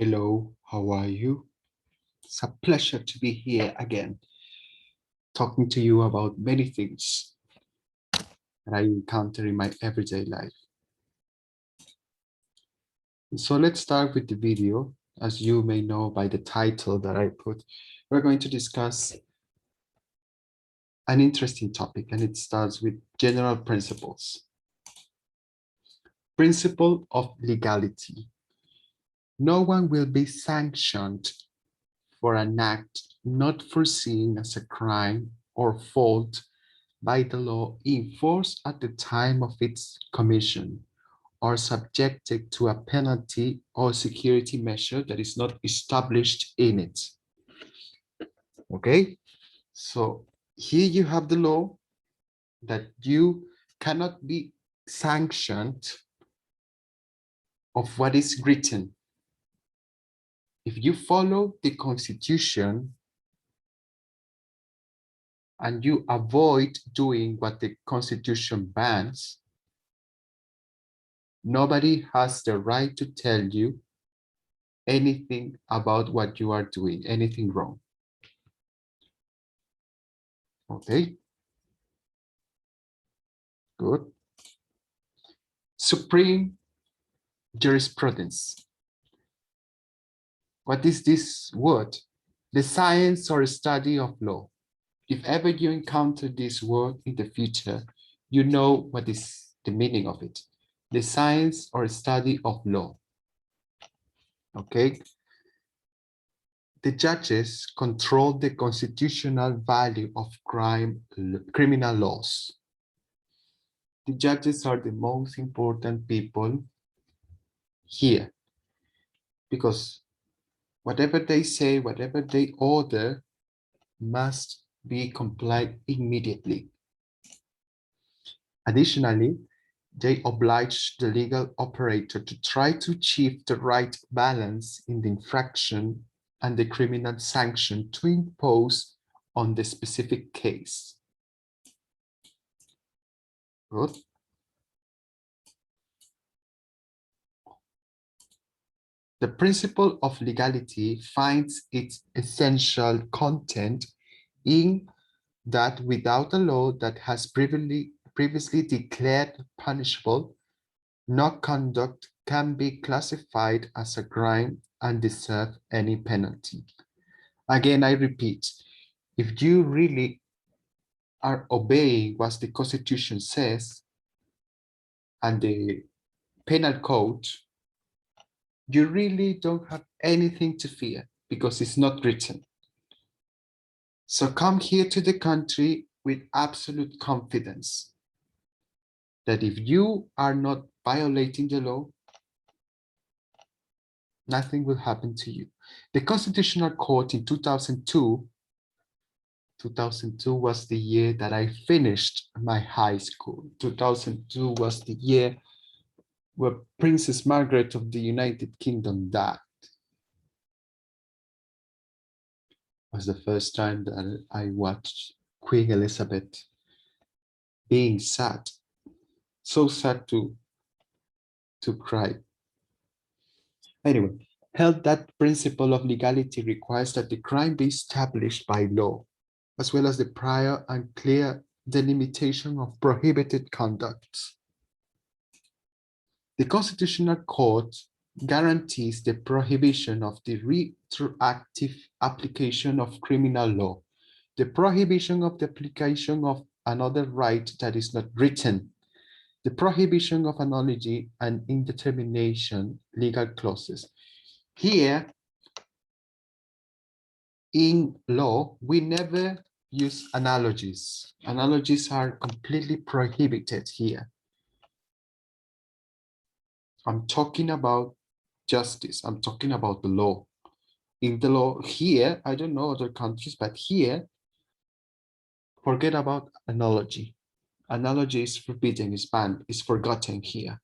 Hello, how are you? It's a pleasure to be here again, talking to you about many things that I encounter in my everyday life. So let's start with the video. As you may know by the title that I put, we're going to discuss an interesting topic, and it starts with general principles. Principle of legality. No one will be sanctioned for an act not foreseen as a crime or fault by the law in force at the time of its commission, or subjected to a penalty or security measure that is not established in it. Okay, so here you have the law that you cannot be sanctioned of what is written. If you follow the Constitution and you avoid doing what the Constitution bans, nobody has the right to tell you anything about what you are doing, anything wrong. Okay, good. Supreme jurisprudence. What is this word? The science or study of law. If ever you encounter this word in the future, you know what is the meaning of it. The science or study of law. Okay. The judges control the constitutional value of criminal laws. The judges are the most important people here because whatever they say, whatever they order must be complied immediately. Additionally, they oblige the legal operator to try to achieve the right balance in the infraction and the criminal sanction to impose on the specific case. Good. The principle of legality finds its essential content in that without a law that has previously declared punishable, no conduct can be classified as a crime and deserve any penalty. Again, I repeat, if you really are obeying what the Constitution says and the penal code, you really don't have anything to fear because it's not written. So come here to the country with absolute confidence that if you are not violating the law, nothing will happen to you. The Constitutional Court in 2002 was the year that I finished my high school. 2002 was the year where Princess Margaret of the United Kingdom died. It was the first time that I watched Queen Elizabeth being sad, so sad to cry. Anyway, held that principle of legality requires that the crime be established by law, as well as the prior and clear delimitation of prohibited conducts. The Constitutional Court guarantees the prohibition of the retroactive application of criminal law, the prohibition of the application of another right that is not written, the prohibition of analogy and indetermination legal clauses. Here, in law, we never use analogies. Analogies are completely prohibited here. I'm talking about justice. I'm talking about the law. In the law here, I don't know other countries, but here, forget about analogy. Analogy is forbidden, is banned, is forgotten here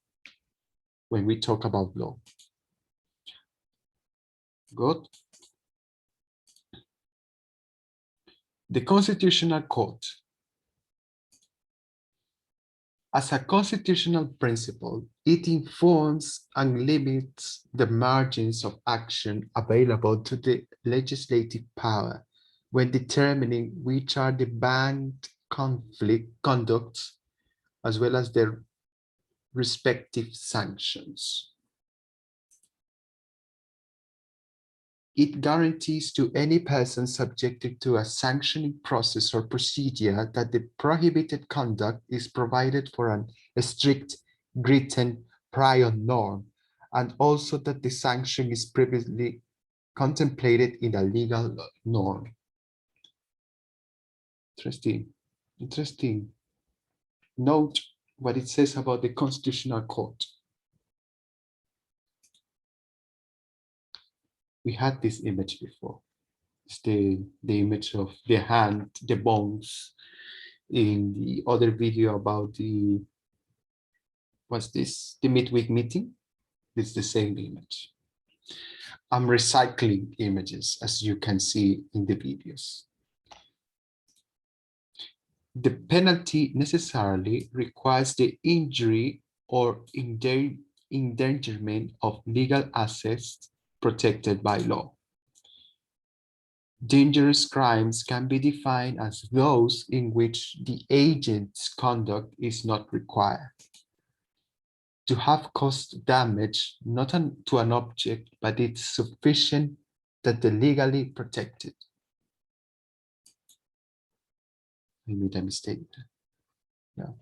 when we talk about law. Good. The Constitutional Court As a constitutional principle, it informs and limits the margins of action available to the legislative power when determining which are the banned conflict conducts as well as their respective sanctions. It guarantees to any person subjected to a sanctioning process or procedure that the prohibited conduct is provided for a strict written prior norm, and also that the sanction is previously contemplated in a legal norm. Interesting. Interesting. Note what it says about the Constitutional Court. We had this image before. It's the image of the hand, the bones in the other video about the, what's this? The midweek meeting. It's the same image. I'm recycling images, as you can see in the videos. The penalty necessarily requires the injury or endangerment of legal assets protected by law. Dangerous crimes can be defined as those in which the agent's conduct is not required to have caused damage not to an object, but it's sufficient that the legally protected. I made a mistake. Yeah,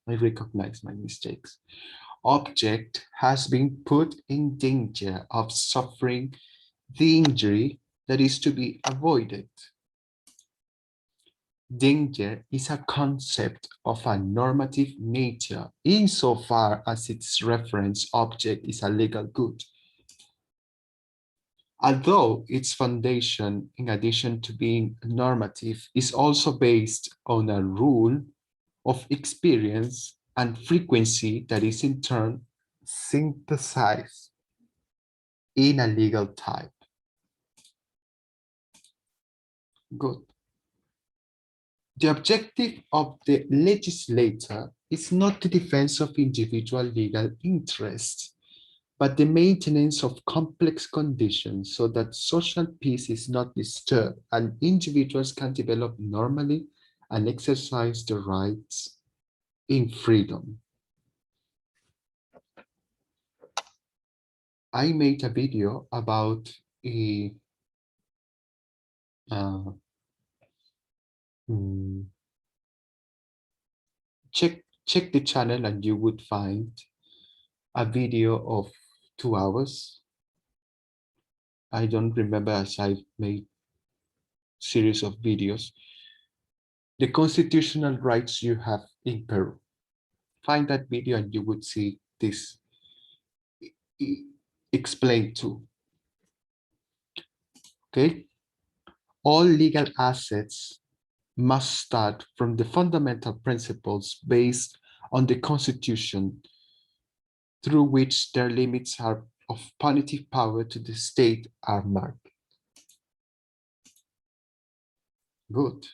I recognize my mistakes. Object has been put in danger of suffering the injury that is to be avoided. Danger is a concept of a normative nature insofar as its reference object is a legal good. Although its foundation, in addition to being normative, is also based on a rule of experience and frequency that is in turn synthesized in a legal type. Good. The objective of the legislator is not the defense of individual legal interests, but the maintenance of complex conditions so that social peace is not disturbed and individuals can develop normally and exercise their rights in freedom. I made a video about a check the channel and you would find a video of 2 hours. I don't remember, as I've made series of videos. The constitutional rights you have in Peru. Find that video and you would see this explained too. Okay? All legal assets must start from the fundamental principles based on the Constitution, through which their limits are of punitive power to the state are marked. Good.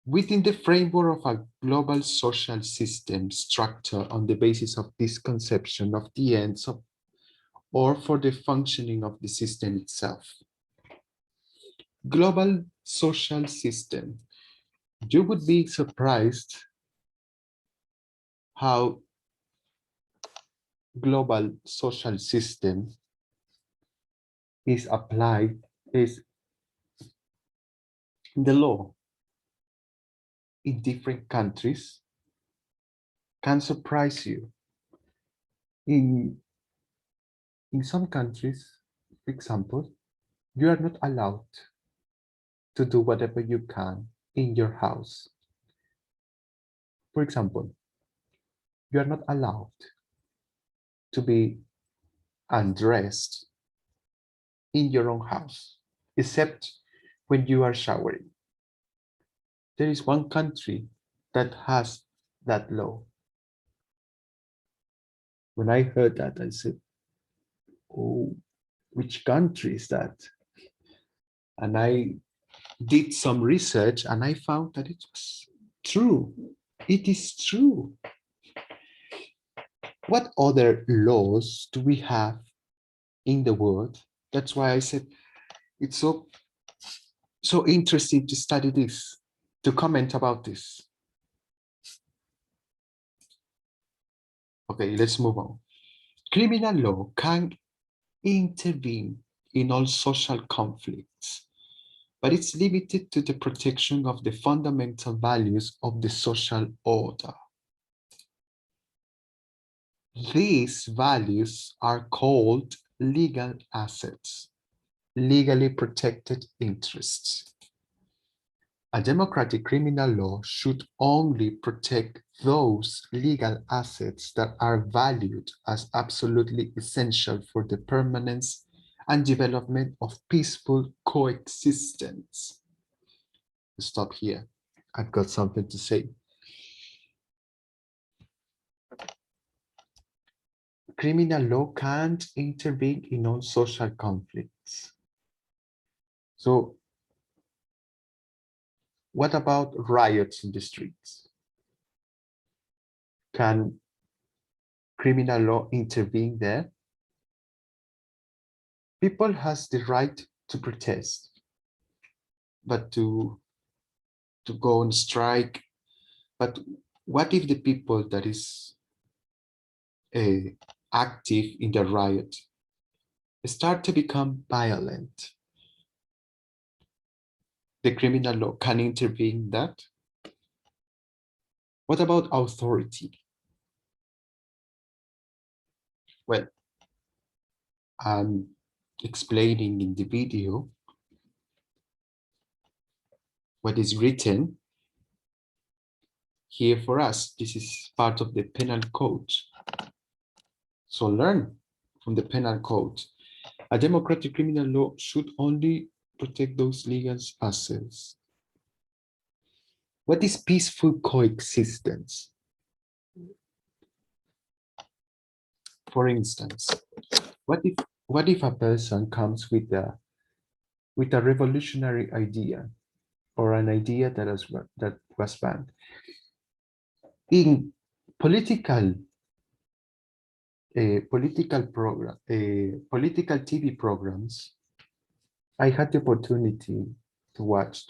Within the framework of a global social system structure on the basis of this conception of the ends of, or for the functioning of the system itself. Global social system. You would be surprised how global social system is applied is the law in different countries can surprise you. In some countries, for example, you are not allowed to do whatever you can in your house. For example, you are not allowed to be undressed in your own house, except when you are showering. There is one country that has that law. When I heard that, I said, oh, which country is that? And I did some research and I found that it was true. It is true. What other laws do we have in the world? That's why I said it's so interesting to study this, to comment about this. Okay, let's move on. Criminal law can intervene in all social conflicts, but it's limited to the protection of the fundamental values of the social order. These values are called legal assets, legally protected interests. A democratic criminal law should only protect those legal assets that are valued as absolutely essential for the permanence and development of peaceful coexistence. Stop here. I've got something to say. Criminal law can't intervene in all social conflicts. So, what about riots in the streets? Can criminal law intervene there? People has the right to protest, but to go on strike. But what if the people that is active in the riot start to become violent? The criminal law can intervene in that. What about authority? Well, I'm explaining in the video what is written here for us. This is part of the penal code. So learn from the penal code. A democratic criminal law should only protect those legal assets. What is peaceful coexistence? For instance, what if a person comes with a revolutionary idea or an idea that was banned? In political political TV programs, I had the opportunity to watch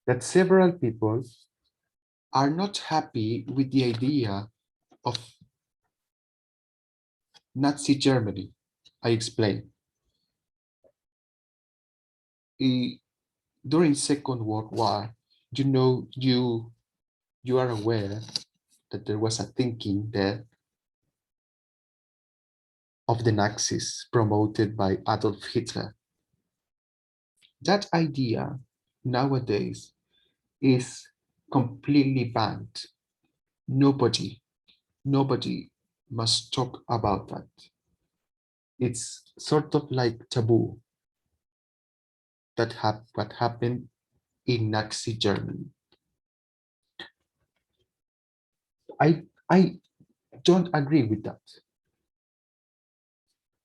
that several people are not happy with the idea of Nazi Germany. I explain. During Second World War, you are aware that there was a thinking there of the Nazis promoted by Adolf Hitler. That idea nowadays is completely banned. Nobody must talk about that. It's sort of like taboo what happened in Nazi Germany. I don't agree with that.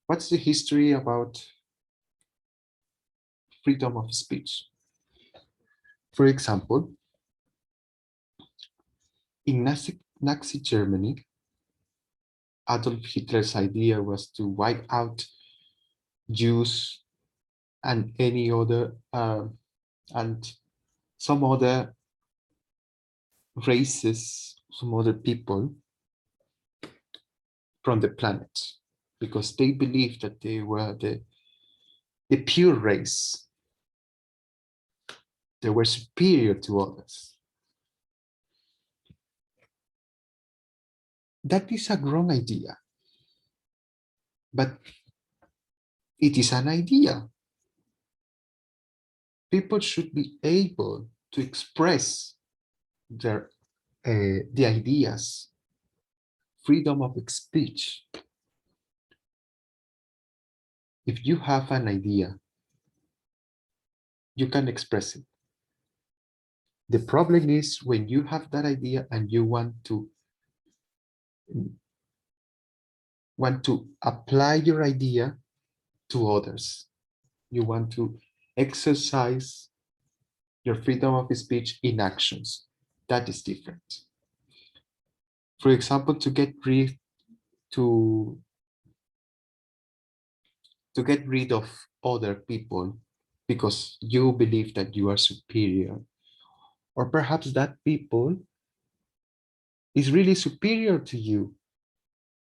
What's the history about freedom of speech? For example, in Nazi Germany, Adolf Hitler's idea was to wipe out Jews and any other and some other races, some other people from the planet, because they believed that they were the pure race. They were superior to others. That is a wrong idea, but it is an idea. People should be able to express the ideas, freedom of speech. If you have an idea, you can express it. The problem is when you have that idea and you want to apply your idea to others. You want to exercise your freedom of speech in actions. That is different. For example, to to get rid of other people because you believe that you are superior, or perhaps that people is really superior to you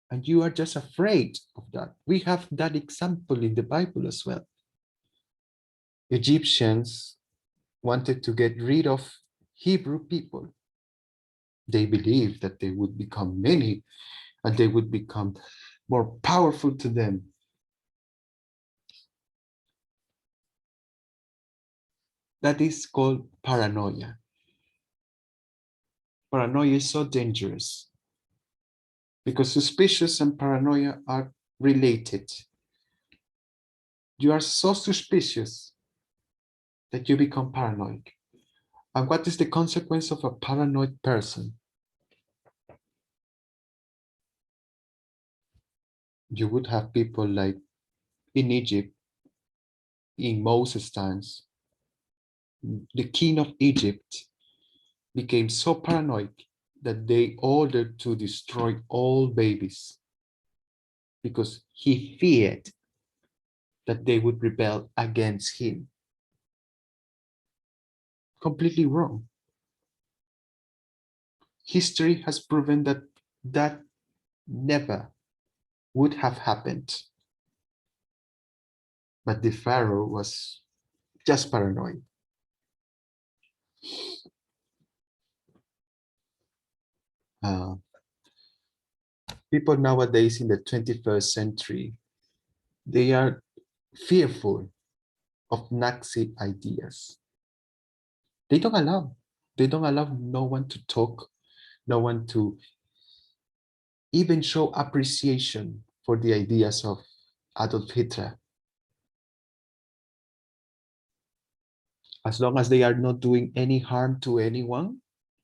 and you are just afraid of that. We have that example in the Bible as well. Egyptians wanted to get rid of Hebrew people. They believed that they would become many and they would become more powerful to them. That is called paranoia. Paranoia is so dangerous because suspicious and paranoia are related. You are so suspicious that you become paranoid. And what is the consequence of a paranoid person? You would have people like in Egypt, in Moses' times, the king of Egypt became so paranoid that they ordered to destroy all babies because he feared that they would rebel against him. Completely wrong. History has proven that that never would have happened. But the Pharaoh was just paranoid. Uh, People nowadays in the 21st century, they are fearful of Nazi ideas. They don't allow. They don't allow no one to talk, no one to even show appreciation for the ideas of Adolf Hitler. As long as they are not doing any harm to anyone,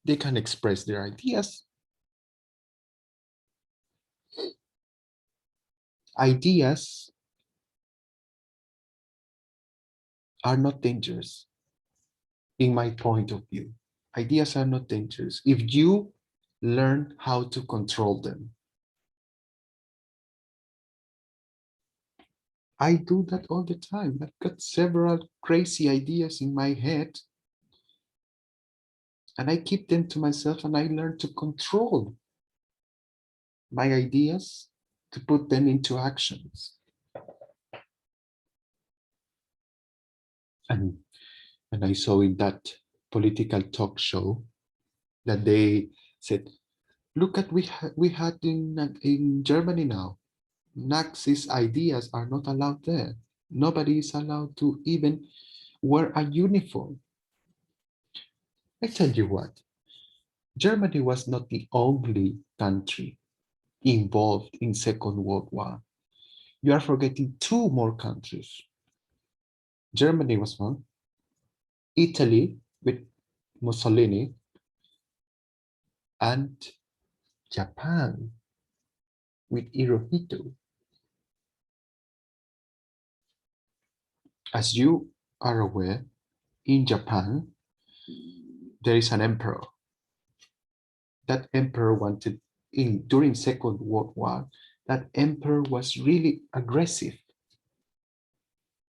they can express their ideas. Ideas are not dangerous, in my point of view. Ideas are not dangerous if you learn how to control them. I do that all the time. I've got several crazy ideas in my head, and I keep them to myself and I learn to control my ideas to put them into actions. And I saw in that political talk show that they said, look at we had in Germany now. Nazis' ideas are not allowed there. Nobody is allowed to even wear a uniform. I tell you what, Germany was not the only country involved in Second World War. You are forgetting two more countries. Germany was one, Italy with Mussolini, and Japan with Hirohito. As you are aware, in Japan, there is an emperor. That emperor wanted, during Second World War, that emperor was really aggressive.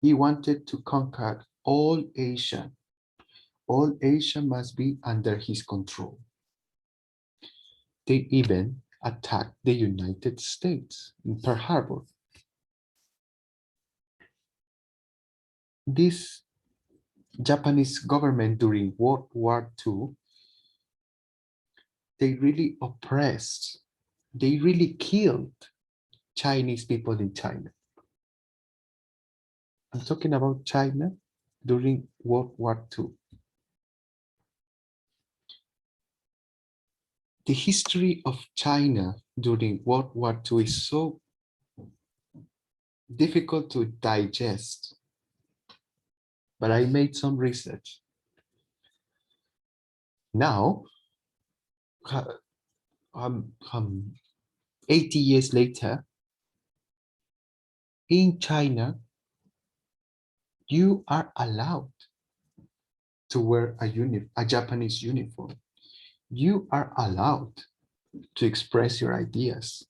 He wanted to conquer all Asia. All Asia must be under his control. They even attacked the United States in Pearl Harbor. This Japanese government during World War II, they really oppressed, they really killed Chinese people in China. I'm talking about China during World War II. The history of China during World War II is so difficult to digest, but I made some research. Now, um, um, 80 years later, in China, you are allowed to wear a Japanese uniform. You are allowed to express your ideas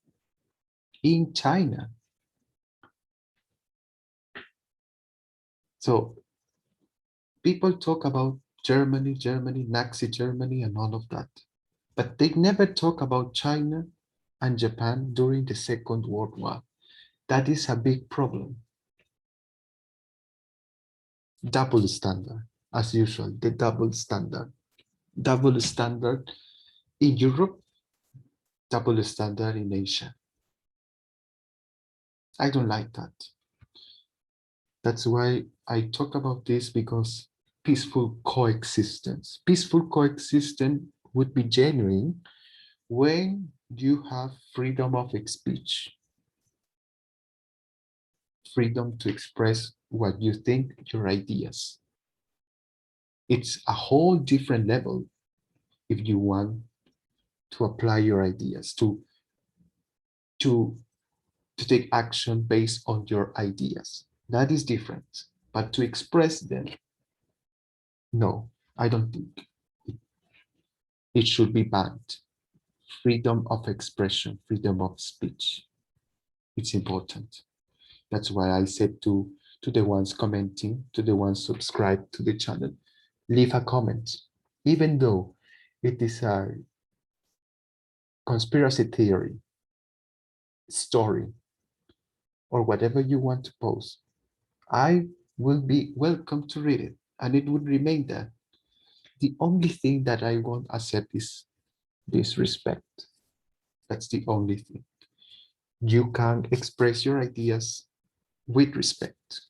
in China. So people talk about Germany, Nazi Germany, and all of that. But they never talk about China and Japan during the Second World War. That is a big problem. Double standard, as usual, the double standard. Double standard in Europe, double standard in Asia. I don't like that. That's why I talk about this, because peaceful coexistence. Peaceful coexistence would be genuine when you have freedom of speech, freedom to express what you think, your ideas. It's a whole different level if you want to apply your ideas, to take action based on your ideas. That is different. But to express them, no, I don't think it should be banned. Freedom of expression, freedom of speech. It's important. That's why I said to the ones commenting, to the ones subscribed to the channel, leave a comment. Even though it is a conspiracy theory, story, or whatever you want to post, I will be welcome to read it, and it would remain there. The only thing that I won't accept is disrespect. That's the only thing. You can express your ideas with respect.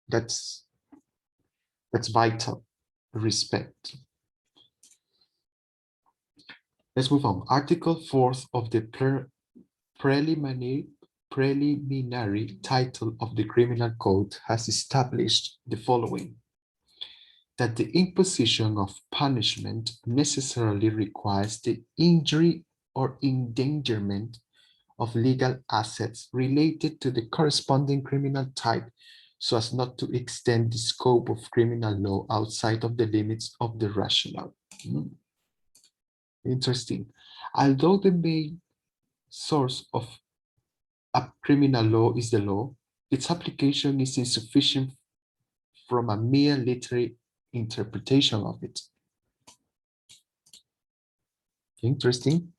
That's vital. Respect. Let's move on. Article 4th of the preliminary title of the Criminal Code has established the following: that the imposition of punishment necessarily requires the injury or endangerment of legal assets related to the corresponding criminal type, so as not to extend the scope of criminal law outside of the limits of the rational. Interesting. Although the main source of a criminal law is the law, its application is insufficient from a mere literary interpretation of it. Interesting.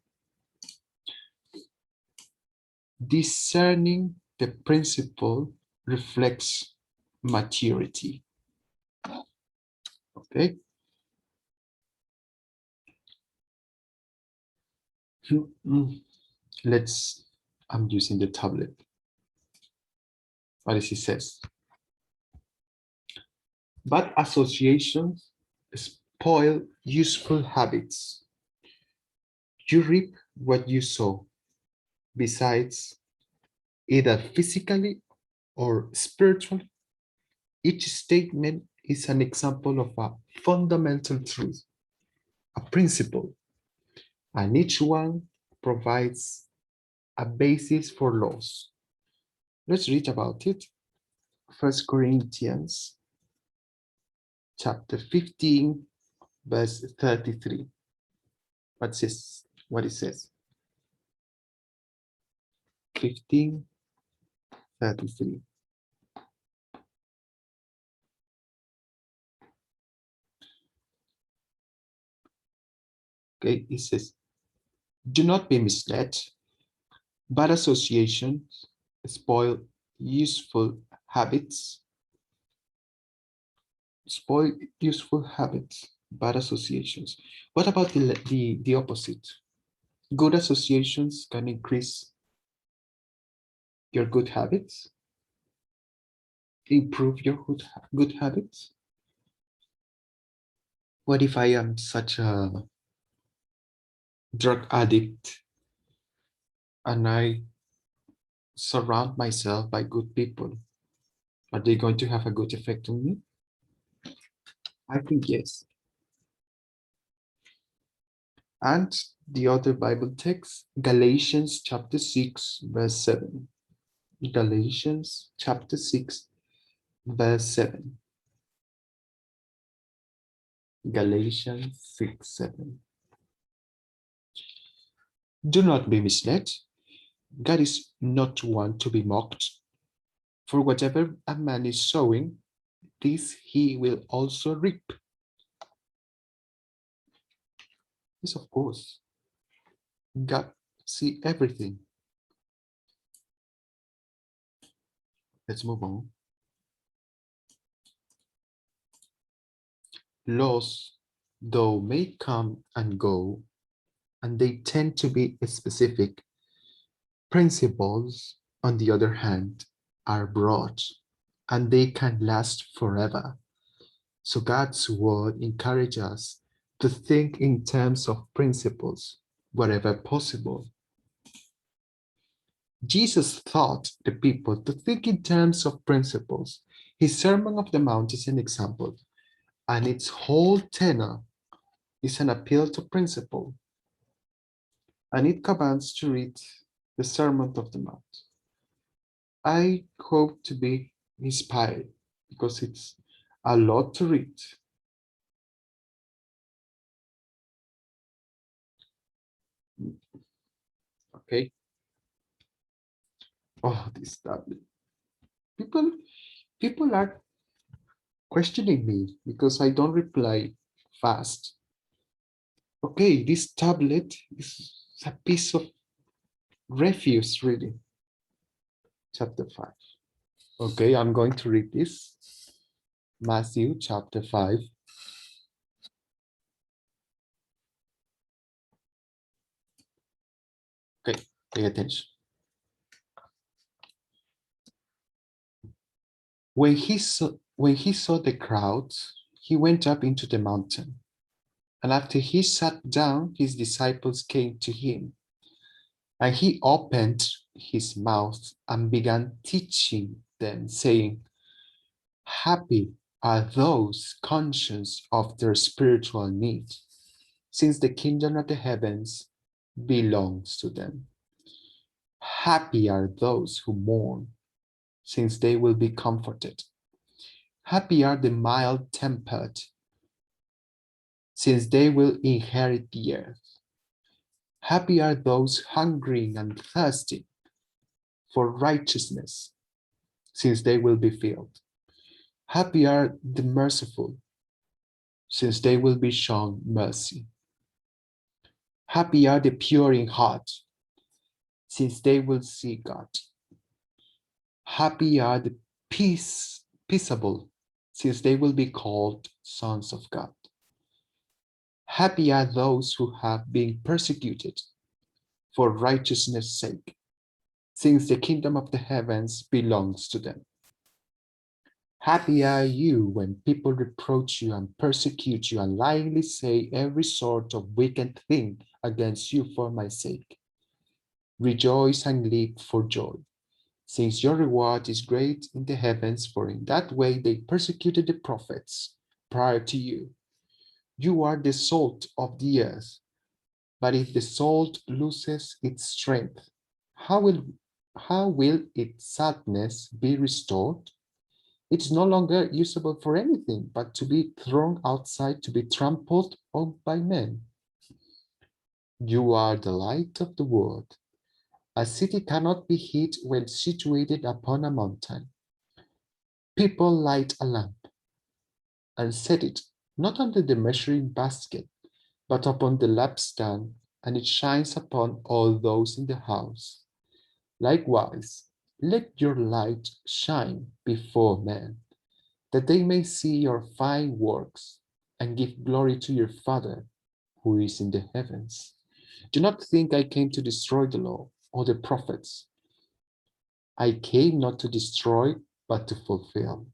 Discerning the principle reflects maturity. Okay. I'm using the tablet. What does it says? Bad associations spoil useful habits. You reap what you sow. Besides, either physically or spiritually, each statement is an example of a fundamental truth, a principle, and each one provides a basis for laws. Let's read about it. 1 Corinthians chapter 15, verse 33. What it says? 15:33. Okay, it says, do not be misled. Bad associations spoil useful habits. Spoil useful habits, bad associations. What about the opposite? Good associations can increase your good habits, improve your good habits. What if I am such a drug addict and I surround myself by good people? Are they going to have a good effect on me? I think yes. And the other Bible text, Galatians chapter 6, verse 7. Galatians chapter 6, verse 7. Galatians 6, 7. Do not be misled. God is not one to be mocked. For whatever a man is sowing, this he will also reap. Yes, of course. God see everything. Let's move on. Laws, though, may come and go, and they tend to be specific. Principles, on the other hand, are broad, and they can last forever. So God's word encourages us to think in terms of principles wherever possible. Jesus taught the people to think in terms of principles. His Sermon of the Mount is an example, and its whole tenor is an appeal to principle, and it commands to read the Sermon of the Mount. I hope to be inspired because it's a lot to read. Okay. Oh, this tablet. People, people are questioning me because I don't reply fast. Okay, this tablet is a piece of refuse, really. Chapter 5. Okay, I'm going to read this. Matthew chapter 5. Okay, pay attention. When he saw the crowds, he went up into the mountain. And after he sat down, his disciples came to him. And he opened his mouth and began teaching them, saying, happy are those conscious of their spiritual need, since the kingdom of the heavens belongs to them. Happy are those who mourn, since they will be comforted. Happy are the mild-tempered, since they will inherit the earth. Happy are those hungering and thirsty for righteousness, since they will be filled. Happy are the merciful, since they will be shown mercy. Happy are the pure in heart, since they will see God. Happy are the peaceable, since they will be called sons of God. Happy are those who have been persecuted for righteousness' sake, since the kingdom of the heavens belongs to them. Happy are you when people reproach you and persecute you and lyingly say every sort of wicked thing against you for my sake. Rejoice and leap for joy, since your reward is great in the heavens, for in that way they persecuted the prophets prior to you. You are the salt of the earth, but if the salt loses its strength, how will, how will its sadness be restored? It's no longer usable for anything but to be thrown outside to be trampled on by men. You are the light of the world. A city cannot be hid when situated upon a mountain. People light a lamp and set it not under the measuring basket, but upon the lampstand, and it shines upon all those in the house. Likewise, let your light shine before men, that they may see your fine works and give glory to your Father who is in the heavens. Do not think I came to destroy the law or the prophets. I came not to destroy, but to fulfill.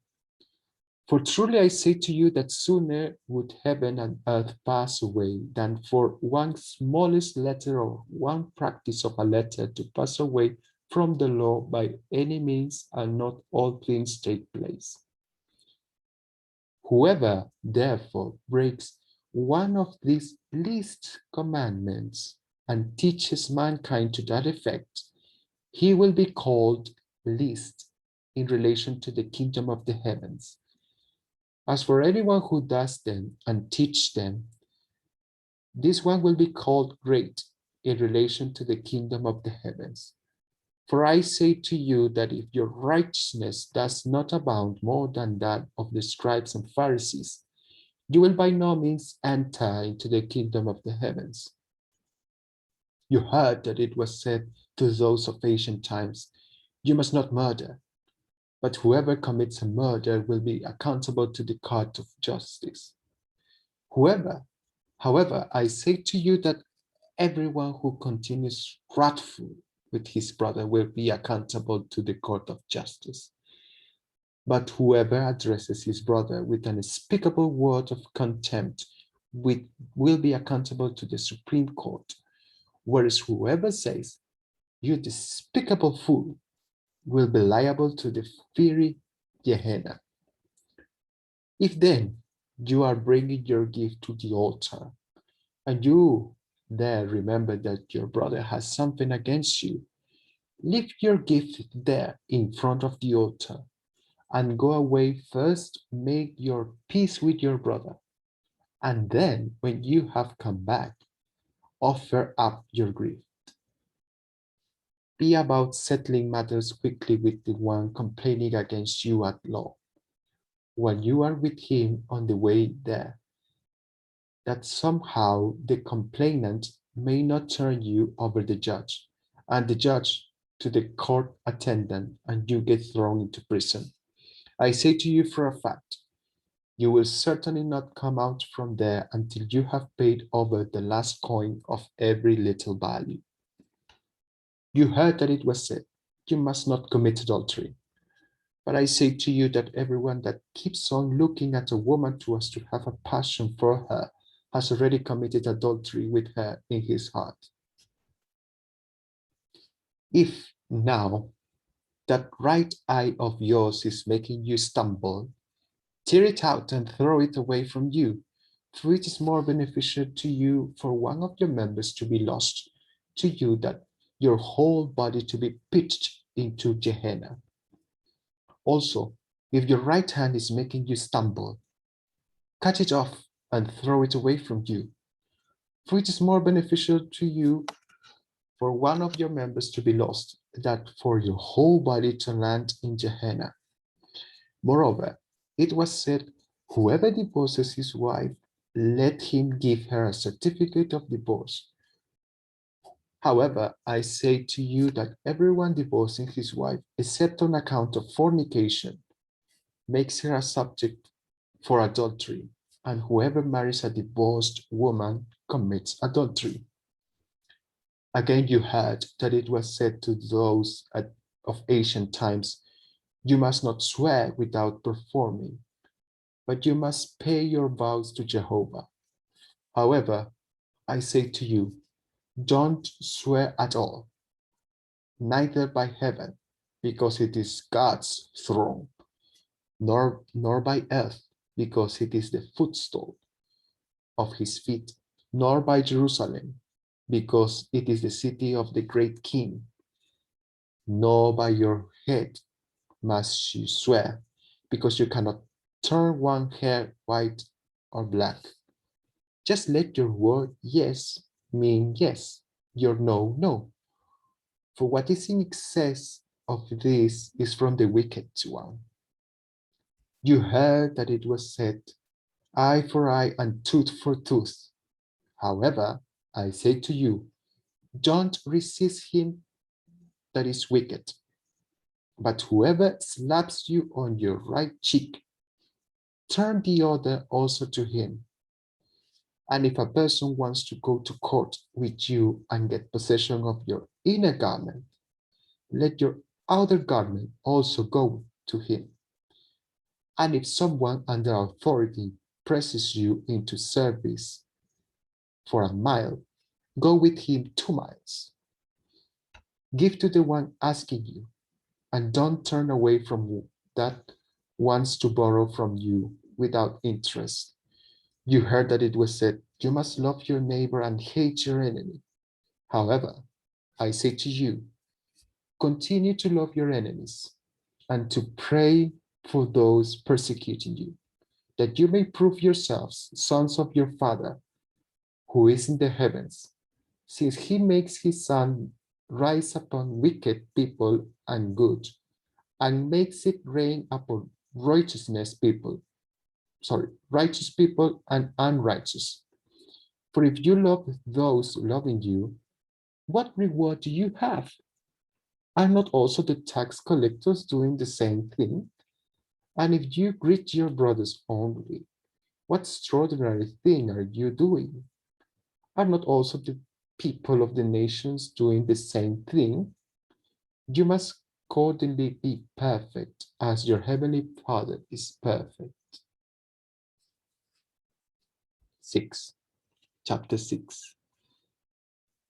For truly I say to you that sooner would heaven and earth pass away than for one smallest letter or one practice of a letter to pass away from the law by any means, and not all things take place. Whoever therefore breaks one of these least commandments and teaches mankind to that effect, he will be called least in relation to the kingdom of the heavens. As for anyone who does them and teach them, this one will be called great in relation to the kingdom of the heavens. For I say to you that if your righteousness does not abound more than that of the scribes and Pharisees, you will by no means enter into the kingdom of the heavens. You heard that it was said to those of ancient times, you must not murder, but whoever commits a murder will be accountable to the court of justice. However, I say to you that everyone who continues wrathful with his brother will be accountable to the court of justice. But whoever addresses his brother with an unspeakable word of contempt will be accountable to the Supreme Court, whereas whoever says, "You despicable fool," will be liable to the fiery Gehenna. If then you are bringing your gift to the altar, and you there remember that your brother has something against you, leave your gift there in front of the altar, and go away first, make your peace with your brother, and then when you have come back, offer up your grief. Be about settling matters quickly with the one complaining against you at law, while you are with him on the way there, that somehow the complainant may not turn you over the judge, and the judge to the court attendant, and you get thrown into prison. I say to you for a fact, you will certainly not come out from there until you have paid over the last coin of every little value. You heard that it was said, you must not commit adultery. But I say to you that everyone that keeps on looking at a woman so as to have a passion for her has already committed adultery with her in his heart. If now that right eye of yours is making you stumble, tear it out and throw it away from you, for it is more beneficial to you for one of your members to be lost to you than your whole body to be pitched into Gehenna. Also, if your right hand is making you stumble, cut it off and throw it away from you, for it is more beneficial to you for one of your members to be lost than for your whole body to land in Gehenna. Moreover, it was said, whoever divorces his wife, let him give her a certificate of divorce. However, I say to you that everyone divorcing his wife, except on account of fornication, makes her a subject for adultery, and whoever marries a divorced woman commits adultery. Again, you heard that it was said to those of ancient times, you must not swear without performing, but you must pay your vows to Jehovah. However, I say to you, don't swear at all, neither by heaven, because it is God's throne, nor by earth, because it is the footstool of his feet, nor by Jerusalem, because it is the city of the great king, nor by your head must you swear, because you cannot turn one hair white or black. Just let your word yes mean yes, your no, no. For what is in excess of this is from the wicked one. You heard that it was said, eye for eye and tooth for tooth. However, I say to you, don't resist him that is wicked, but whoever slaps you on your right cheek, turn the other also to him. And if a person wants to go to court with you and get possession of your inner garment, let your outer garment also go to him. And if someone under authority presses you into service for a mile, go with him 2 miles. Give to the one asking you, and don't turn away from that wants to borrow from you without interest. You heard that it was said, you must love your neighbor and hate your enemy. However, I say to you, continue to love your enemies and to pray for those persecuting you, that you may prove yourselves sons of your Father who is in the heavens. since he makes his sun rise upon wicked people and good, and makes it rain upon righteous people and unrighteous. For if you love those loving you, what reward do you have? Are not also the tax collectors doing the same thing? And if you greet your brothers only, what extraordinary thing are you doing? Are not also the people of the nations doing the same thing? You must accordingly be perfect as your heavenly Father is perfect. 6. Chapter 6.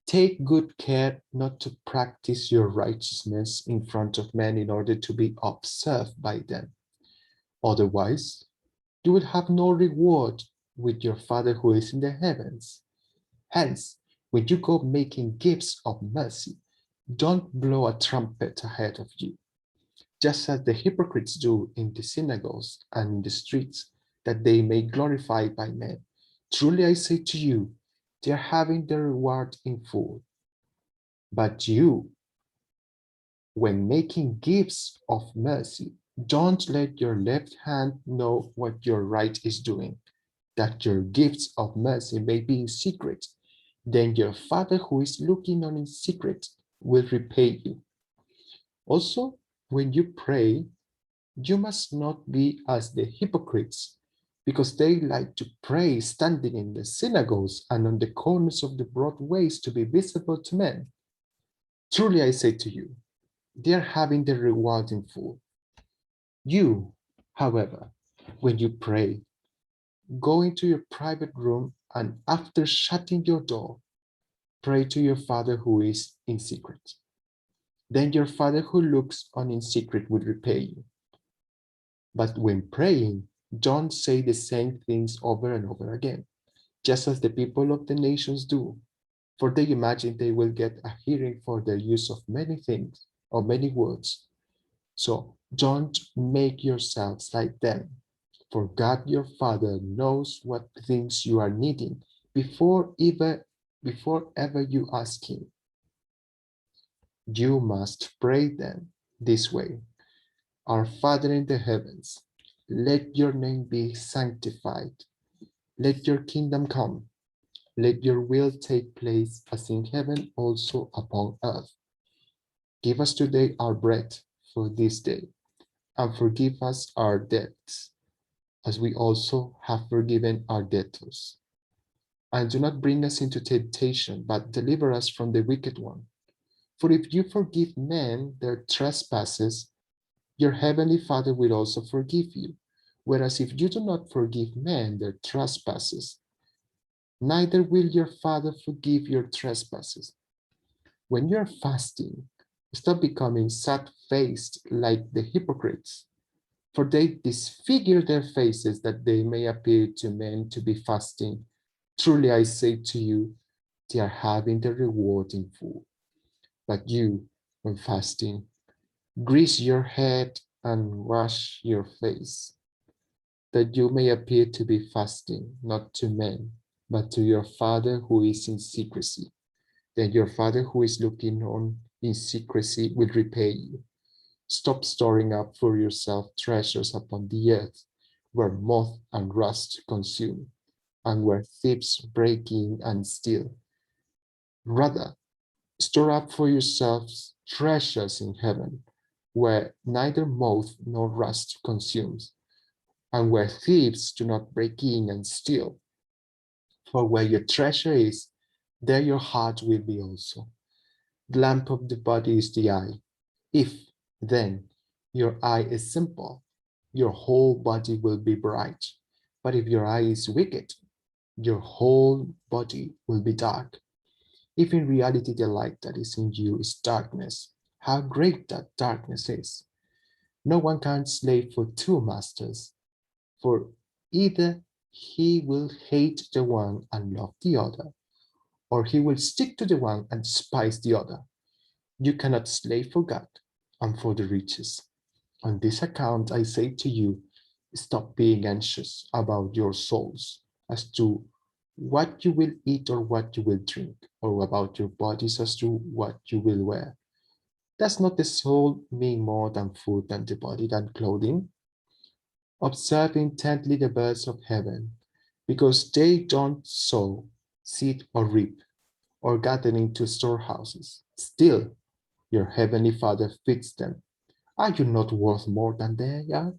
Take good care not to practice your righteousness in front of men in order to be observed by them. Otherwise, you will have no reward with your Father who is in the heavens. Hence, when you go making gifts of mercy, don't blow a trumpet ahead of you, just as the hypocrites do in the synagogues and in the streets, that they may glorify by men. Truly I say to you, they are having their reward in full. But you, when making gifts of mercy, don't let your left hand know what your right is doing, that your gifts of mercy may be in secret. Then your Father who is looking on in secret will repay you. Also, when you pray, you must not be as the hypocrites, because they like to pray standing in the synagogues and on the corners of the broad ways to be visible to men. Truly I say to you, they are having their reward in full. You, however, when you pray, go into your private room and after shutting your door, pray to your Father who is in secret. Then your Father who looks on in secret will repay you. But when praying, don't say the same things over and over again, just as the people of the nations do, for they imagine they will get a hearing for their use of many things or many words. So don't make yourselves like them, for God your Father knows what things you are needing before ever you ask him. You must pray them this way. Our Father in the heavens, let your name be sanctified. Let your kingdom come. Let your will take place as in heaven also upon earth. Give us today our bread for this day, and forgive us our debts, as we also have forgiven our debtors. And do not bring us into temptation, but deliver us from the wicked one. For if you forgive men their trespasses, your heavenly Father will also forgive you. Whereas if you do not forgive men their trespasses, neither will your Father forgive your trespasses. When you're fasting, stop becoming sad-faced like the hypocrites, for they disfigure their faces that they may appear to men to be fasting. Truly I say to you, they are having their reward in full. But you, when fasting, grease your head and wash your face, that you may appear to be fasting, not to men, but to your Father who is in secrecy. Then your Father who is looking on in secrecy will repay you. Stop storing up for yourself treasures upon the earth, where moth and rust consume, and where thieves break in and steal. Rather, store up for yourselves treasures in heaven, where neither moth nor rust consumes, and where thieves do not break in and steal. For where your treasure is, there your heart will be also. The lamp of the body is the eye. If, then, your eye is simple, your whole body will be bright. But if your eye is wicked, your whole body will be dark. If in reality the light that is in you is darkness, how great that darkness is. No one can slave for two masters, for either he will hate the one and love the other, or he will stick to the one and despise the other. You cannot slave for God and for the riches. On this account, I say to you, stop being anxious about your souls as to what you will eat or what you will drink, or about your bodies as to what you will wear. Does not the soul mean more than food, than the body, than clothing? Observe intently the birds of heaven, because they don't sow, seed, or reap, or gather into storehouses. Still, your heavenly Father feeds them. Are you not worth more than they are?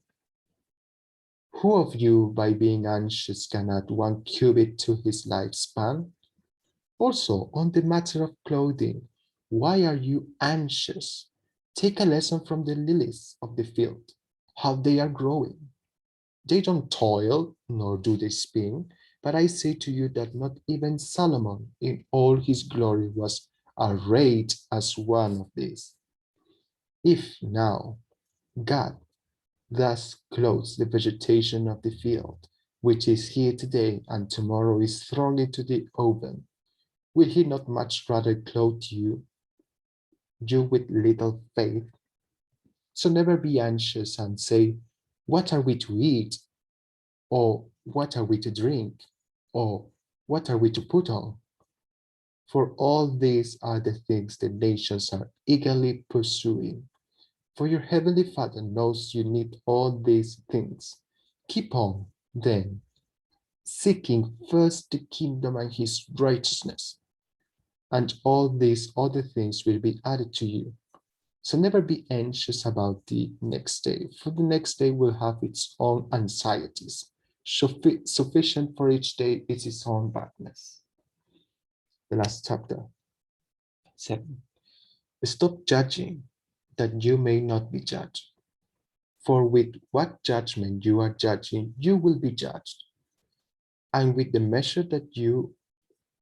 Who of you, by being anxious, can add 1 cubit to his lifespan? Also, on the matter of clothing, why are you anxious? Take a lesson from the lilies of the field, how they are growing. They don't toil, nor do they spin, but I say to you that not even Solomon in all his glory was arrayed as one of these. If now God thus clothes the vegetation of the field, which is here today and tomorrow is thrown into the oven, will he not much rather clothe you, you with little faith? So never be anxious and say, what are we to eat? Or what are we to drink? Or what are we to put on? For all these are the things the nations are eagerly pursuing. For your heavenly Father knows you need all these things. Keep on, then, seeking first the kingdom and his righteousness, and all these other things will be added to you. So never be anxious about the next day, for the next day will have its own anxieties. Sufficient for each day is its own badness. The last chapter, 7. Stop judging, that you may not be judged. For with what judgment you are judging, you will be judged. And with the measure that you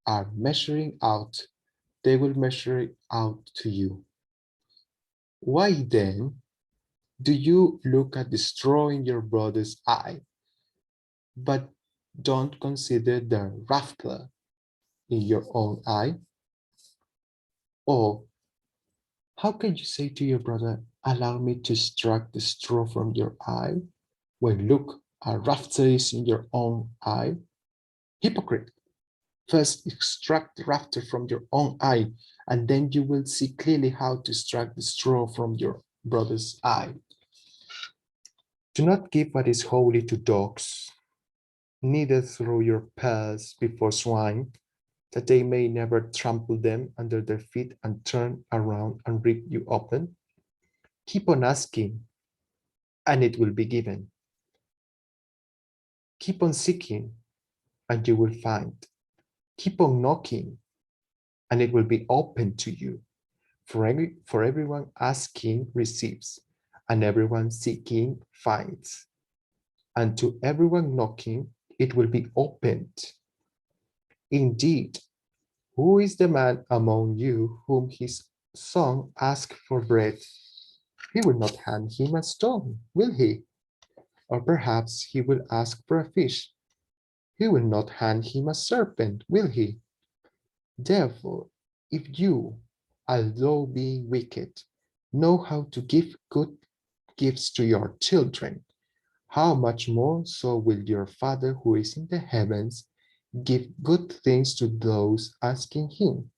are measuring out, they will measure it out to you. Why then do you look at the straw in your brother's eye, but don't consider the rafter in your own eye? Or how can you say to your brother, allow me to extract the straw from your eye, when look, a rafter is in your own eye? Hypocrite! First extract the rafter from your own eye, and then you will see clearly how to extract the straw from your brother's eye. Do not give what is holy to dogs, neither throw your pearls before swine, that they may never trample them under their feet and turn around and rip you open. Keep on asking, and it will be given. Keep on seeking, and you will find. Keep on knocking, and it will be open to you. For everyone asking receives, and everyone seeking finds. And to everyone knocking, it will be opened. Indeed, who is the man among you whom his son asks for bread? He will not hand him a stone, will he? Or perhaps he will ask for a fish. He will not hand him a serpent, will he? Therefore, if you, although being wicked, know how to give good gifts to your children, how much more so will your Father who is in the heavens give good things to those asking him?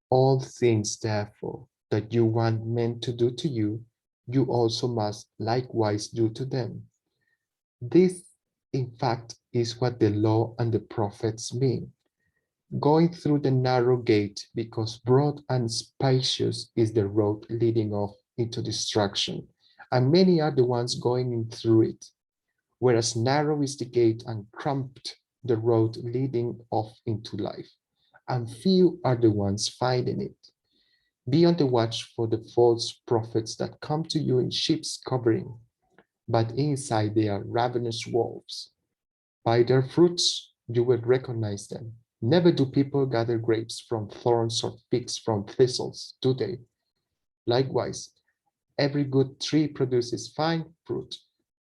All things, therefore, that you want men to do to you, you also must likewise do to them. This, in fact, is what the law and the prophets mean. Going through the narrow gate, because broad and spacious is the road leading off into destruction, and many are the ones going in through it, whereas narrow is the gate and cramped the road leading off into life, and few are the ones finding it. Be on the watch for the false prophets that come to you in sheep's covering, but inside they are ravenous wolves. By their fruits you will recognize them. Never do people gather grapes from thorns or figs from thistles, do they? Likewise, every good tree produces fine fruit,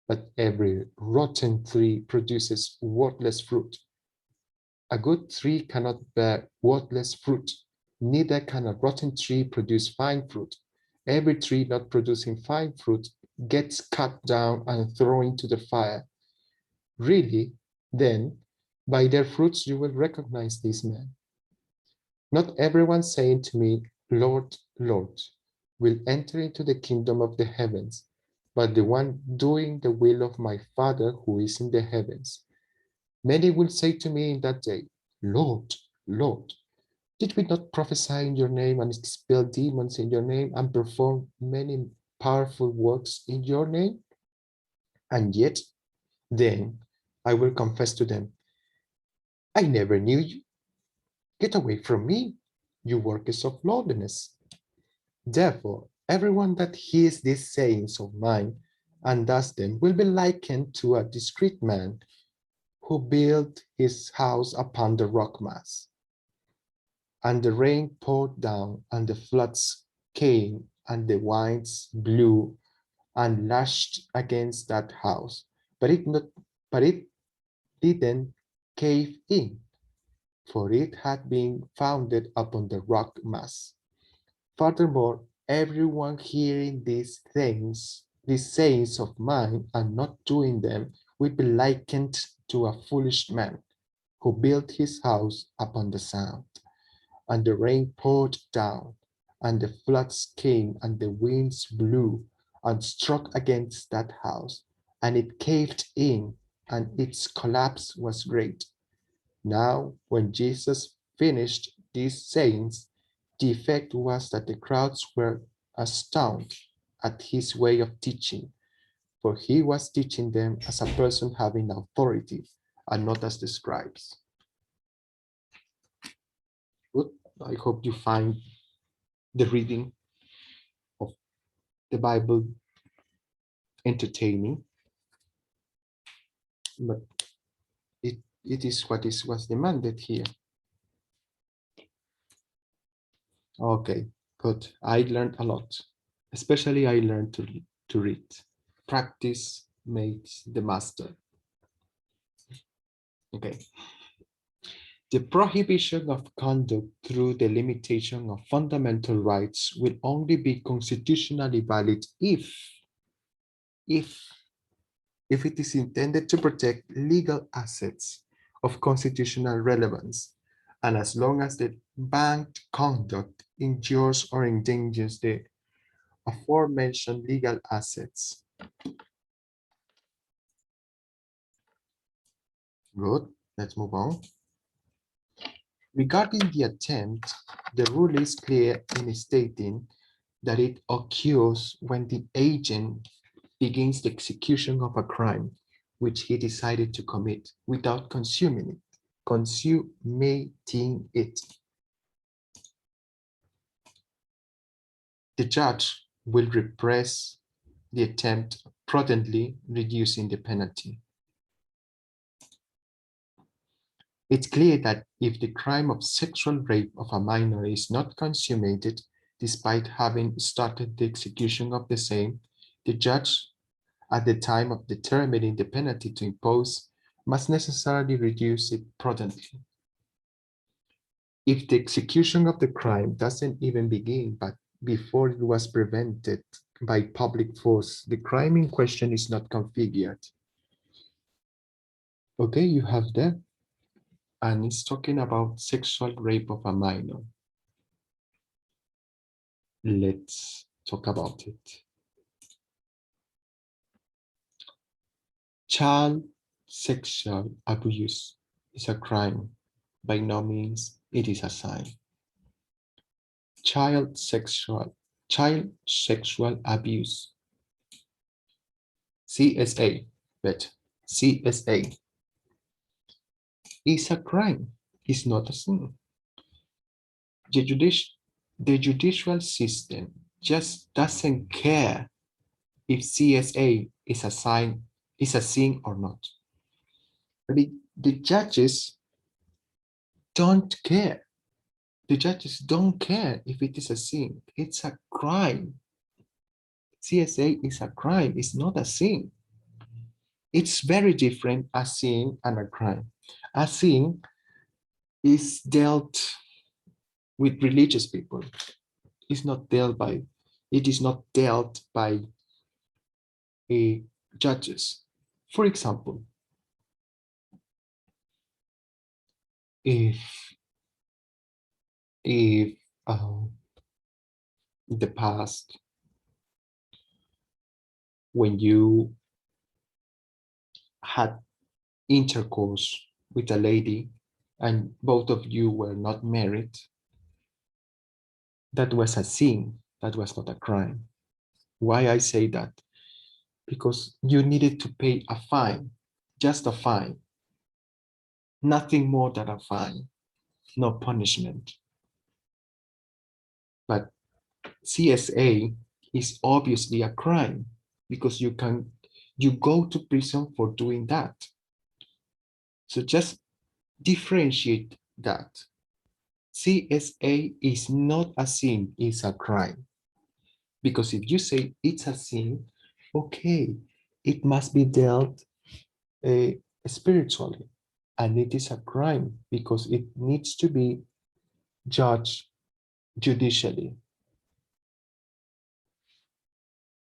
but every rotten tree produces worthless fruit. A good tree cannot bear worthless fruit, neither can a rotten tree produce fine fruit. Every tree not producing fine fruit gets cut down and thrown into the fire. Really, then, By their fruits you will recognize these men. Not everyone saying to me, Lord, Lord, will enter into the kingdom of the heavens, but the one doing the will of my Father who is in the heavens. Many will say to me in that day, Lord, Lord, did we not prophesy in your name and expel demons in your name and perform many powerful works in your name? And yet, then I will confess to them, I never knew you. Get away from me, you workers of lawlessness. Therefore, everyone that hears these sayings of mine and does them will be likened to a discreet man who built his house upon the rock mass. And the rain poured down, and the floods came, and the winds blew and lashed against that house, but it didn't cave in, for it had been founded upon the rock mass. Furthermore, everyone hearing these sayings of mine and not doing them, will be likened to a foolish man who built his house upon the sand. And the rain poured down, and the floods came, and the winds blew and struck against that house, and it caved in, and its collapse was great. Now, when Jesus finished these sayings, the effect was that the crowds were astounded at his way of teaching, for he was teaching them as a person having authority and not as the scribes. Good. I hope you find the reading of the Bible entertaining, but it is what was demanded here. Okay, good. I learned a lot. Especially I learned to read. Practice makes the master. Okay. The prohibition of conduct through the limitation of fundamental rights will only be constitutionally valid if it is intended to protect legal assets of constitutional relevance, and as long as the banned conduct injures or endangers the aforementioned legal assets. Good, let's move on. Regarding the attempt, the rule is clear in stating that it occurs when the agent begins the execution of a crime which he decided to commit without consummating it. The judge will repress the attempt, prudently reducing the penalty. It's clear that if the crime of sexual rape of a minor is not consummated, despite having started the execution of the same, the judge, at the time of determining the penalty to impose, must necessarily reduce it prudently. If the execution of the crime doesn't even begin, but before it was prevented by public force, the crime in question is not configured. Okay, you have that. And it's talking about sexual rape of a minor. Let's talk about it. Child sexual abuse is a crime. By no means it is a sign. Child sexual abuse. CSA, but CSA is a crime. It's not a sin. The judicial system just doesn't care if CSA is a sin or not. The judges don't care. The judges don't care if it is a sin. It's a crime. CSA is a crime. It's not a sin. It's very different, a sin and a crime. A sin is dealt with religious people. It is not dealt by judges. For example, if if in the past, when you had intercourse with a lady and both of you were not married, that was a sin, that was not a crime. Why I say that? Because you needed to pay a fine, just a fine, nothing more than a fine, no punishment. But CSA is obviously a crime because you go to prison for doing that. So just differentiate that. CSA is not a sin, it's a crime. Because if you say it's a sin, okay, it must be dealt spiritually. And it is a crime because it needs to be judged judicially.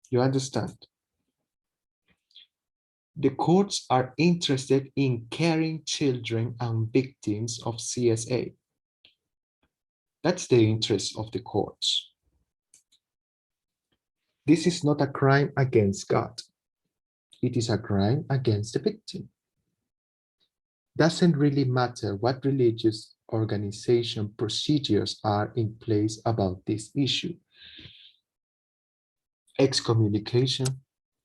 You understand? The courts are interested in caring children and victims of CSA. That's the interest of the courts. This is not a crime against God. It is a crime against the victim. Doesn't really matter what religious organization procedures are in place about this issue. Excommunication,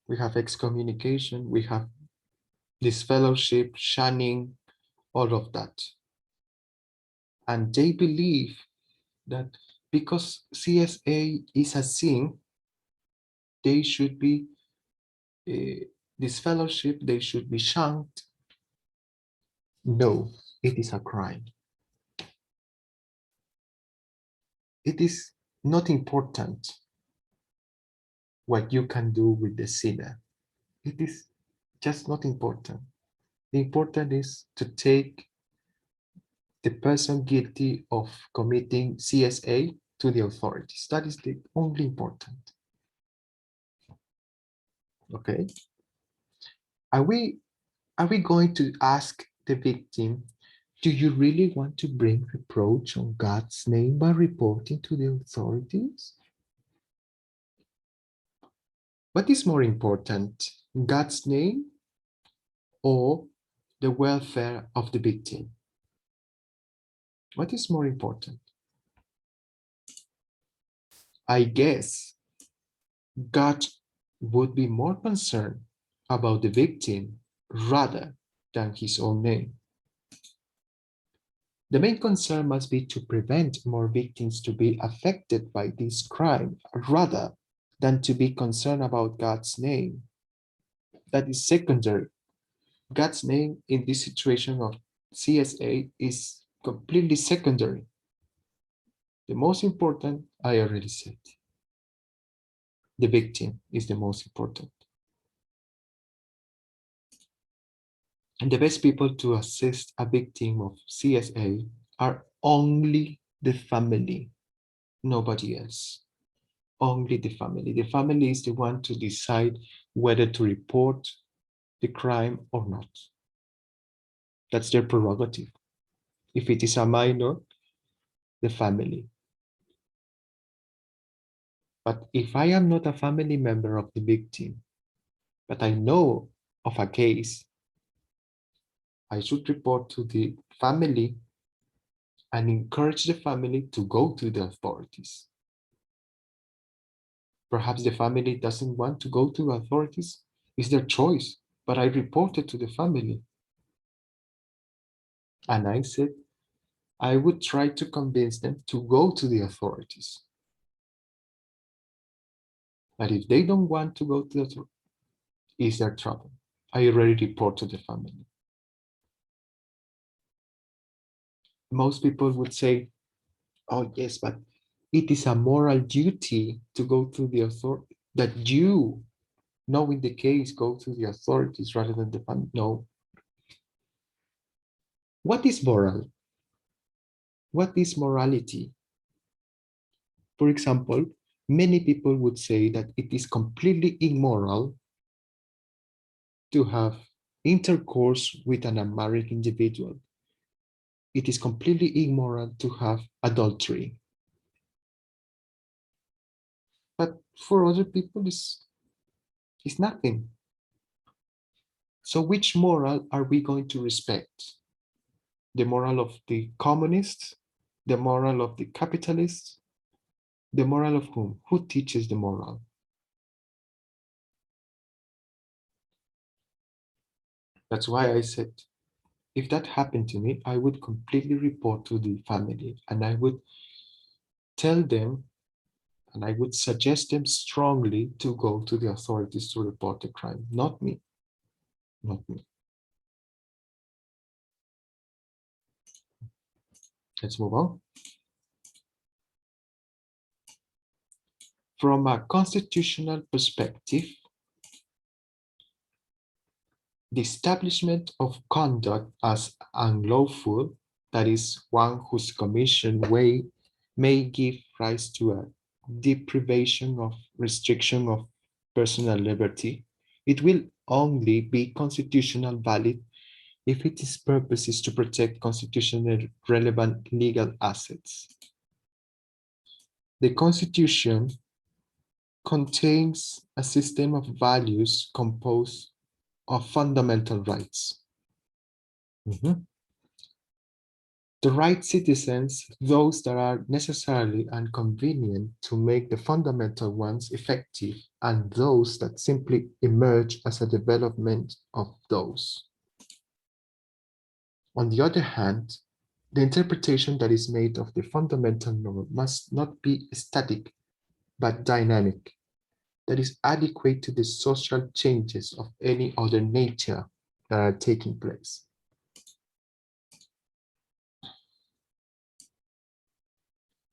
we have excommunication, we have disfellowship, shunning, all of that. And they believe that because CSA is a sin, they should be disfellowship, they should be shunned. No, it is a crime. It is not important what you can do with the sinner. It is just not important. The important is to take the person guilty of committing CSA to the authorities. That is the only important. Okay. Are we going to ask the victim, do you really want to bring reproach on God's name by reporting to the authorities? What is more important, God's name or the welfare of the victim? What is more important? I guess God would be more concerned about the victim rather than his own name. The main concern must be to prevent more victims to be affected by this crime rather than to be concerned about God's name. That is secondary. God's name in this situation of CSA is completely secondary. The most important, I already said. The victim is the most important. And the best people to assist a victim of CSA are only the family, nobody else. Only the family. The family is the one to decide whether to report the crime or not. That's their prerogative. If it is a minor, the family. But if I am not a family member of the victim, but I know of a case, I should report to the family and encourage the family to go to the authorities. Perhaps the family doesn't want to go to authorities. It's their choice, but I reported to the family. And I said, I would try to convince them to go to the authorities. But if they don't want to go to the authorities, it's their trouble. I already report to the family. Most people would say, oh yes, but it is a moral duty to go to the authority, that you, knowing the case, go to the authorities rather than the family. No. What is moral? What is morality? For example, many people would say that it is completely immoral to have intercourse with an unmarried individual. it is completely immoral to have adultery. But for other people, it's nothing. So which moral are we going to respect? The moral of the communists, the moral of the capitalists, the moral of whom? Who teaches the moral? That's why I said, if that happened to me, I would completely report to the family and I would tell them and I would suggest them strongly to go to the authorities to report the crime, not me, not me. Let's move on. From a constitutional perspective, the establishment of conduct as unlawful, that is, one whose commission may give rise to a deprivation of restriction of personal liberty, it will only be constitutional valid if its purpose is to protect constitutionally relevant legal assets. The Constitution contains a system of values composed of fundamental rights. The right citizens, those that are necessarily and convenient to make the fundamental ones effective, and those that simply emerge as a development of those. On the other hand, the interpretation that is made of the fundamental norm must not be static, but dynamic, that is adequate to the social changes of any other nature that are taking place.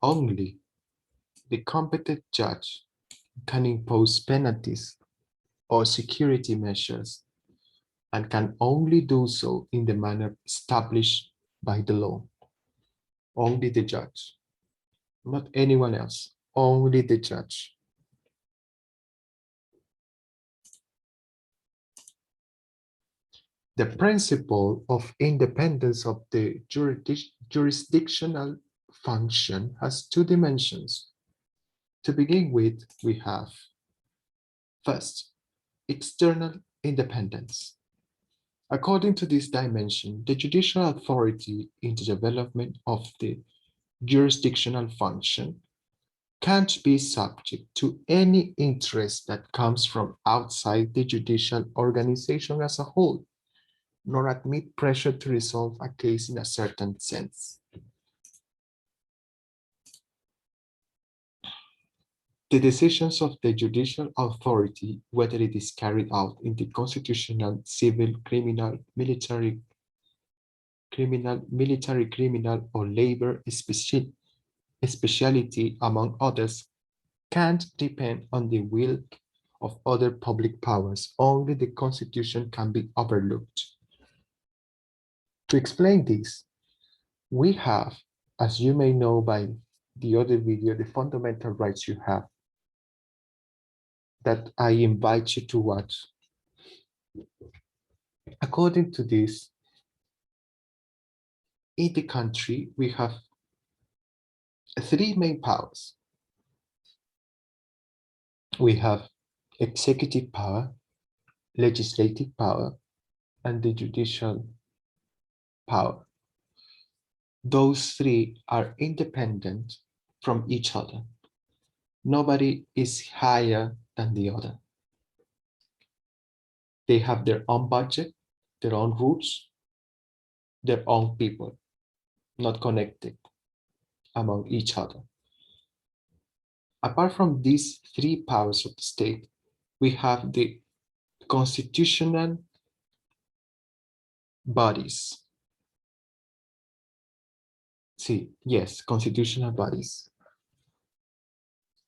Only the competent judge can impose penalties or security measures and can only do so in the manner established by the law. Only the judge, not anyone else, only the judge. The principle of independence of the jurisdictional function has two dimensions. To begin with, we have first, external independence. According to this dimension, the judicial authority in the development of the jurisdictional function can't be subject to any interest that comes from outside the judicial organization as a whole, nor admit pressure to resolve a case in a certain sense. The decisions of the judicial authority, whether it is carried out in the constitutional, civil, criminal, military, or labor specialty, among others, can't depend on the will of other public powers. Only the Constitution can be overlooked. To explain this, we have, as you may know by the other video, the fundamental rights you have that I invite you to watch. According to this, in the country, we have three main powers. We have executive power, legislative power, and the judicial power. Those three are independent from each other. Nobody is higher than the other. They have their own budget, their own rules, their own people, not connected among each other. Apart from these three powers of the state, we have the constitutional bodies. See, yes, constitutional bodies.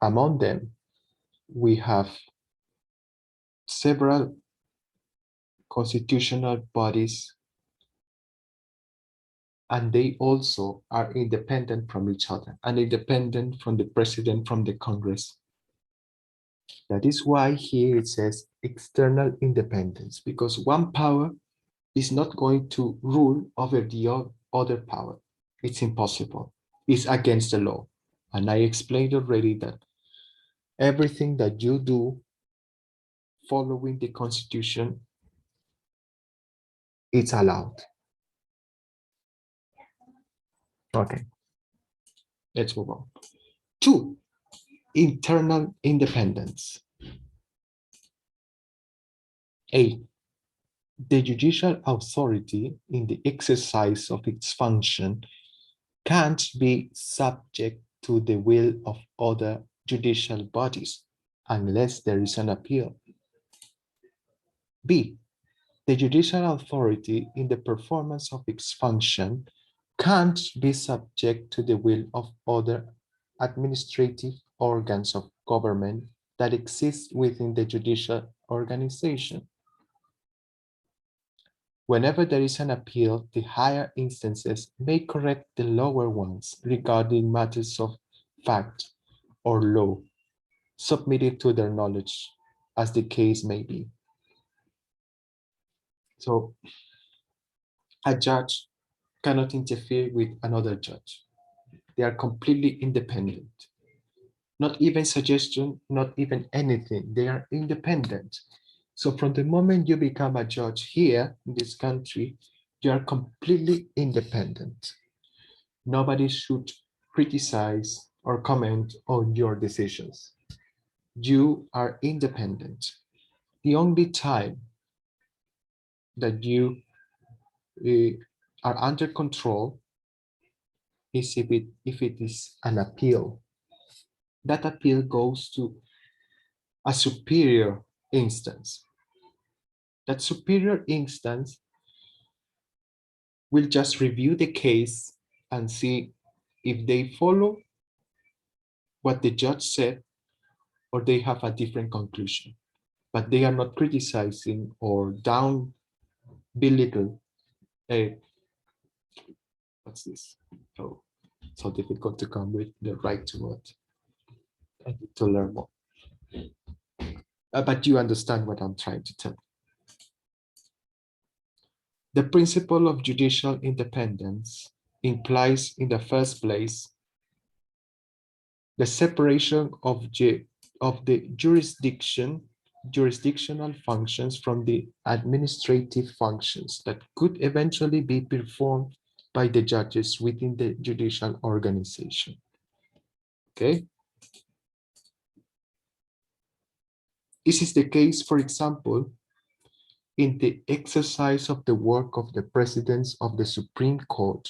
Among them, we have several constitutional bodies, and they also are independent from each other and independent from the president, from the Congress. That is why here it says external independence, because one power is not going to rule over other power. It's impossible. It's against the law. And I explained already that everything that you do following the Constitution, it's allowed. Okay, let's move on. 2, internal independence. A, the judicial authority in the exercise of its function can't be subject to the will of other judicial bodies unless there is an appeal. B, the judicial authority in the performance of its function can't be subject to the will of other administrative organs of government that exist within the judicial organization. Whenever there is an appeal, the higher instances may correct the lower ones regarding matters of fact or law submitted to their knowledge, as the case may be. So a judge cannot interfere with another judge. They are completely independent. Not even suggestion, not even anything. They are independent. So from the moment you become a judge here in this country, you are completely independent. Nobody should criticize or comment on your decisions. You are independent. The only time that you are under control is if it is an appeal. That appeal goes to a superior instance. That superior instance will just review the case and see if they follow what the judge said or they have a different conclusion. But they are not criticizing or down belittle. What's this? Oh, so difficult to come with the right word. I need to learn more. But you understand what I'm trying to tell. The principle of judicial independence implies, in the first place, the separation of the jurisdictional functions from the administrative functions that could eventually be performed by the judges within the judicial organization. Okay? This is the case, for example, in the exercise of the work of the presidents of the Supreme Court,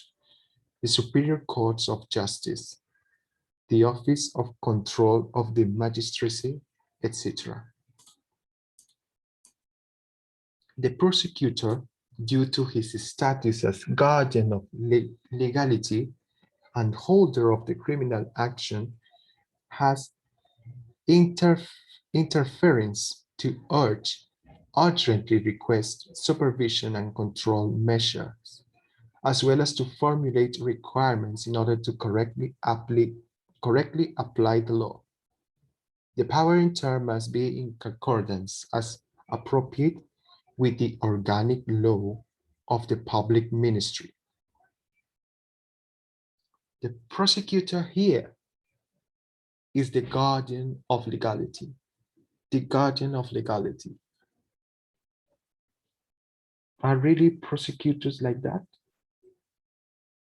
the Superior Courts of Justice, the Office of Control of the Magistracy, etc. The prosecutor, due to his status as guardian of legality and holder of the criminal action, has interference to urgently request supervision and control measures, as well as to formulate requirements in order to correctly apply the law. The power in turn must be in concordance as appropriate with the organic law of the public ministry. The prosecutor here is the guardian of legality. The guardian of legality. Are really prosecutors like that?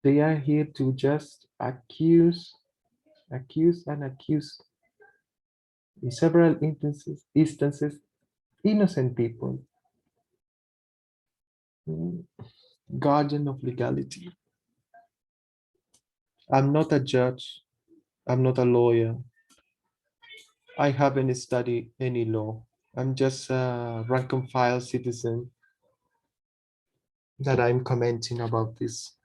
They are here to just accuse and accuse. In several instances, innocent people. Guardian of legality. I'm not a judge. I'm not a lawyer. I haven't studied any law. I'm just a rank and file citizen that I'm commenting about this.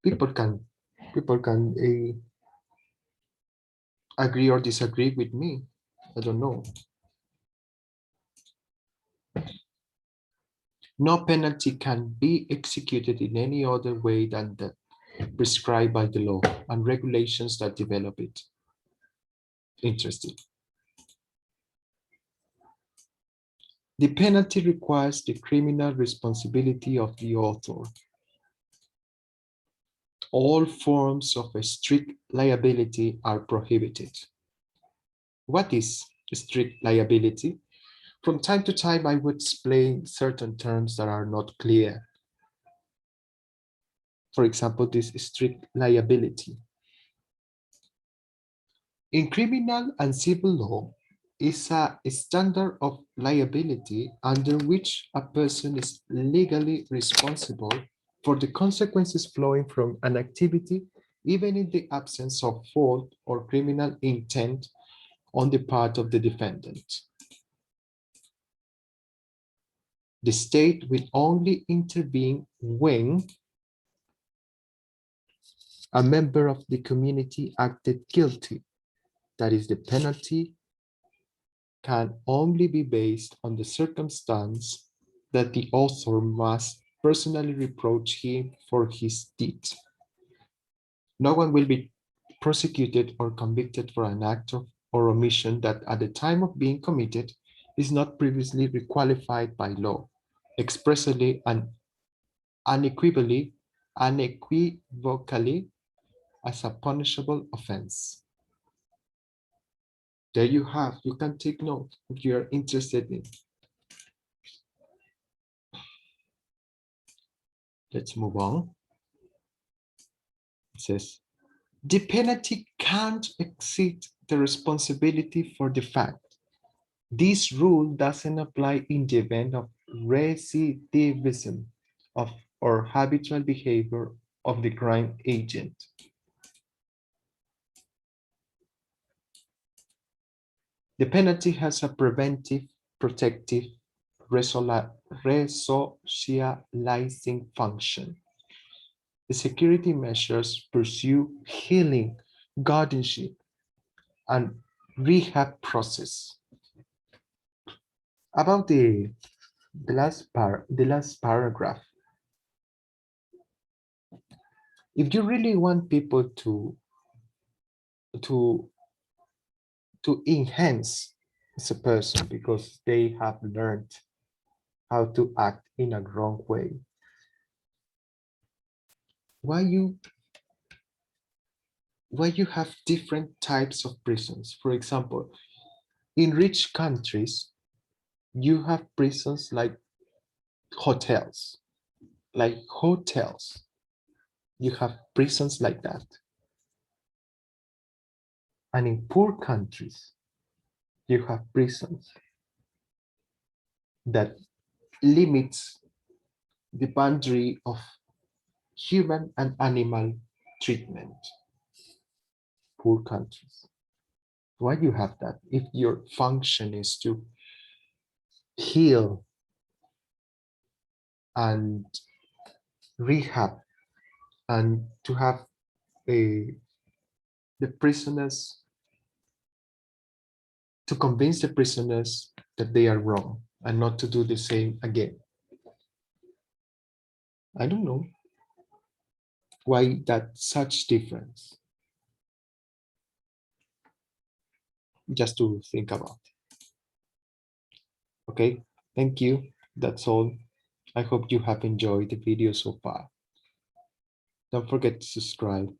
People can agree or disagree with me. I don't know. No penalty can be executed in any other way than that prescribed by the law and regulations that develop it. Interesting. The penalty requires the criminal responsibility of the author. All forms of a strict liability are prohibited. What is strict liability? From time to time, I would explain certain terms that are not clear. For example, this strict liability. In criminal and civil law, is a standard of liability under which a person is legally responsible for the consequences flowing from an activity, even in the absence of fault or criminal intent on the part of the defendant. The state will only intervene when a member of the community acted guilty. That is, the penalty can only be based on the circumstance that the author must personally reproach him for his deed. No one will be prosecuted or convicted for an act or omission that at the time of being committed is not previously requalified by law, expressly and unequivocally as a punishable offense. There you have, you can take note if you're interested in. Let's move on. It says, the penalty can't exceed the responsibility for the fact. This rule doesn't apply in the event of recidivism or habitual behavior of the crime agent. The penalty has a preventive, protective, resocializing function. The security measures pursue healing, guardianship, and rehab process. About the last paragraph, if you really want people to enhance as a person because they have learned how to act in a wrong way, why you have different types of prisons? For example, in rich countries, you have prisons like hotels. You have prisons like that. And in poor countries, you have prisons that limits the boundary of human and animal treatment. Poor countries. Why do you have that? If your function is to heal and rehab and to have the prisoners, to convince the prisoners that they are wrong and not to do the same again. I don't know why that such difference. Just to think about. Okay, thank you. That's all. I hope you have enjoyed the video so far. Don't forget to subscribe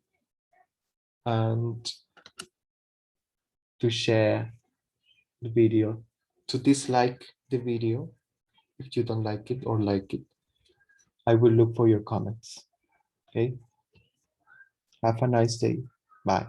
and to share the video, to dislike the video if you don't like it or like it. I will look for your comments. Okay. Have a nice day. Bye.